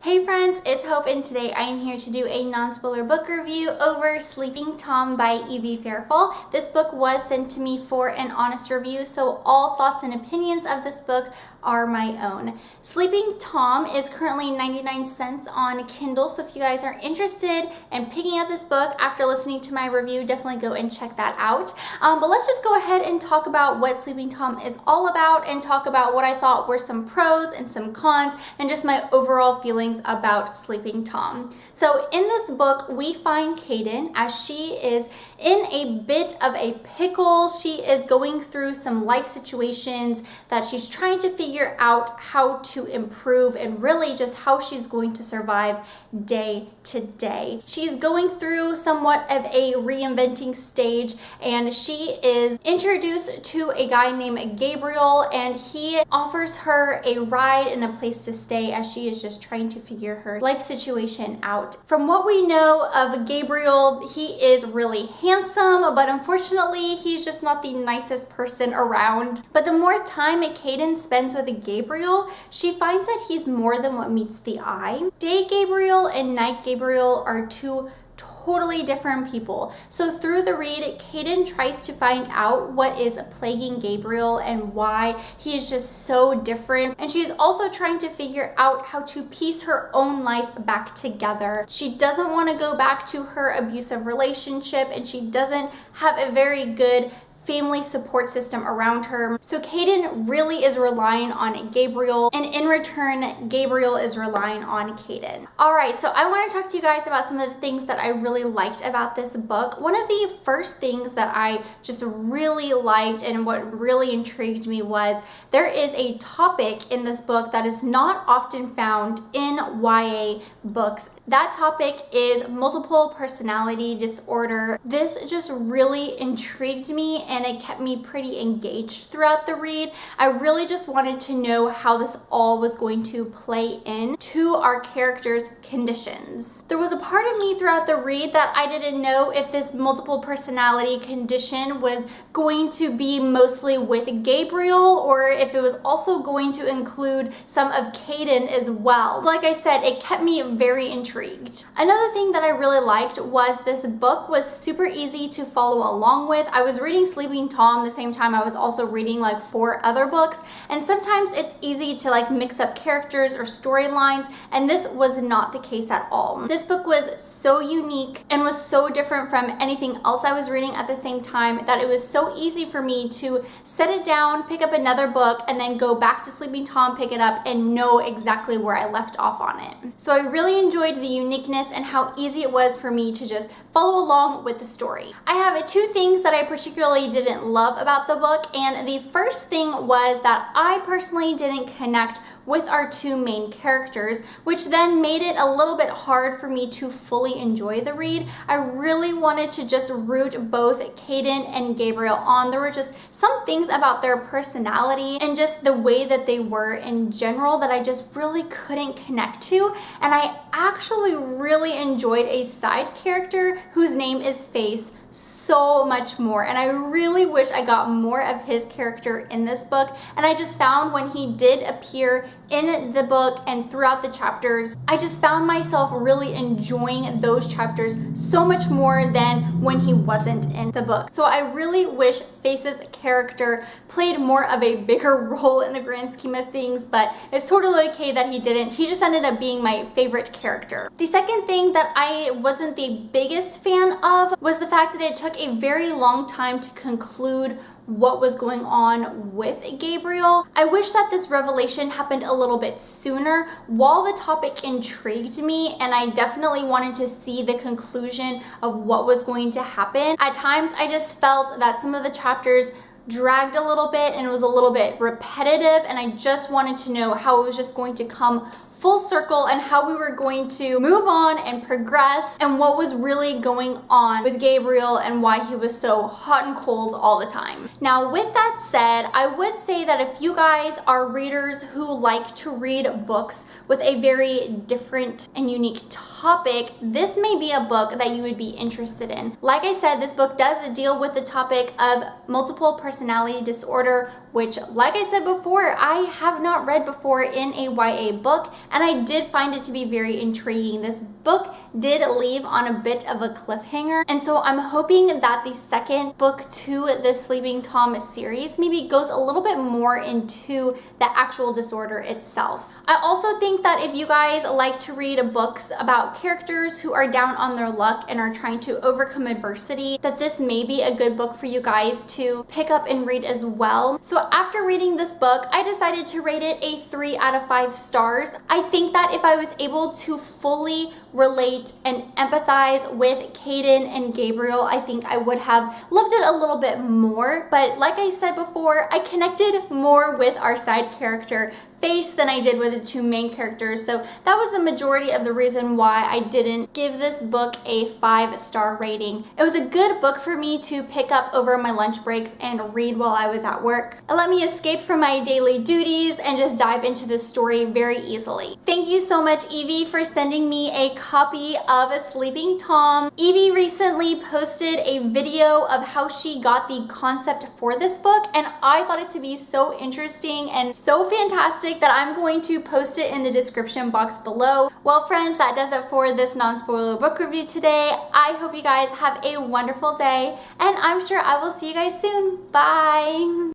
Hey friends, it's Hope and today I am here to do a non-spoiler book review over Sleeping Tom by Evie Fairfall. This book was sent to me for an honest review, so all thoughts and opinions of this book are my own. Sleeping Tom is currently 99 cents on Kindle, so if you guys are interested in picking up this book after listening to my review, definitely go and check that out. But let's just go ahead and talk about what Sleeping Tom is all about and talk about what I thought were some pros and some cons and just my overall feelings about Sleeping Tom. So in this book, we find Kaden as she is in a bit of a pickle. She is going through some life situations that she's trying to figure out how to improve and really just how she's going to survive day to day. She's going through somewhat of a reinventing stage and she is introduced to a guy named Gabriel and he offers her a ride and a place to stay as she is just trying to figure her life situation out. From what we know of Gabriel, he is really handsome, but unfortunately he's just not the nicest person around. But the more time Kaden spends with Gabriel, she finds that he's more than what meets the eye. Day Gabriel and Night Gabriel are two totally different people. So through the read, Kaden tries to find out what is plaguing Gabriel and why he is just so different. And she is also trying to figure out how to piece her own life back together. She doesn't want to go back to her abusive relationship and she doesn't have a very good family support system around her. So Kaden really is relying on Gabriel, and in return, Gabriel is relying on Kaden. All right, so I want to talk to you guys about some of the things that I really liked about this book. One of the first things that I just really liked and what really intrigued me was there is a topic in this book that is not often found in YA books. That topic is multiple personality disorder. This just really intrigued me and it kept me pretty engaged throughout the read. I really just wanted to know how this all was going to play in to our characters' conditions. There was a part of me throughout the read that I didn't know if this multiple personality condition was going to be mostly with Gabriel or if it was also going to include some of Kaden as well. Like I said, it kept me very intrigued. Another thing that I really liked was this book was super easy to follow along with. I was reading Sleeping Tom the same time I was also reading like 4 other books, and sometimes it's easy to like mix up characters or storylines, and this was not the case at all. This book was so unique and was so different from anything else I was reading at the same time that it was so easy for me to set it down, pick up another book, and then go back to Sleeping Tom, pick it up, and know exactly where I left off on it. So I really enjoyed the uniqueness and how easy it was for me to just follow along with the story. I have 2 things that I particularly didn't love about the book, and the first thing was that I personally didn't connect with our 2 main characters, which then made it a little bit hard for me to fully enjoy the read. I really wanted to just root both Kaden and Gabriel on. There were just some things about their personality and just the way that they were in general that I just really couldn't connect to, and I actually really enjoyed a side character whose name is Face so much more, and I really wish I got more of his character in this book. And I just found when he did appear in the book and throughout the chapters, I just found myself really enjoying those chapters so much more than when he wasn't in the book. So I really wish Face's character played more of a bigger role in the grand scheme of things, but it's totally okay that he didn't. He just ended up being my favorite character. The second thing that I wasn't the biggest fan of was the fact that it took a very long time to conclude what was going on with Gabriel. I wish that this revelation happened a little bit sooner. While the topic intrigued me and I definitely wanted to see the conclusion of what was going to happen, at times I just felt that some of the chapters dragged a little bit and it was a little bit repetitive, and I just wanted to know how it was just going to come full circle and how we were going to move on and progress and what was really going on with Gabriel and why he was so hot and cold all the time. Now, with that said, I would say that if you guys are readers who like to read books with a very different and unique topic, this may be a book that you would be interested in. Like I said, this book does deal with the topic of multiple personality disorder, which, like I said before, I have not read before in a YA book. and I did find it to be very intriguing. This book did leave on a bit of a cliffhanger, and so I'm hoping that the second book to this Sleeping Tom series maybe goes a little bit more into the actual disorder itself. I also think that if you guys like to read books about characters who are down on their luck and are trying to overcome adversity, that this may be a good book for you guys to pick up and read as well. So after reading this book, I decided to rate it a 3 out of 5 stars. I think that if I was able to fully relate and empathize with Caden and Gabriel, I think I would have loved it a little bit more. But like I said before, I connected more with our side character Face than I did with the two main characters, so that was the majority of the reason why I didn't give this book a 5-star rating. It was a good book for me to pick up over my lunch breaks and read while I was at work. It let me escape from my daily duties and just dive into this story very easily. Thank you so much, Evie, for sending me a copy of Sleeping Tom. Evie recently posted a video of how she got the concept for this book, and I thought it to be so interesting and so fantastic that I'm going to post it in the description box below. Well, friends, that does it for this non-spoiler book review today. I hope you guys have a wonderful day, and I'm sure I will see you guys soon. Bye!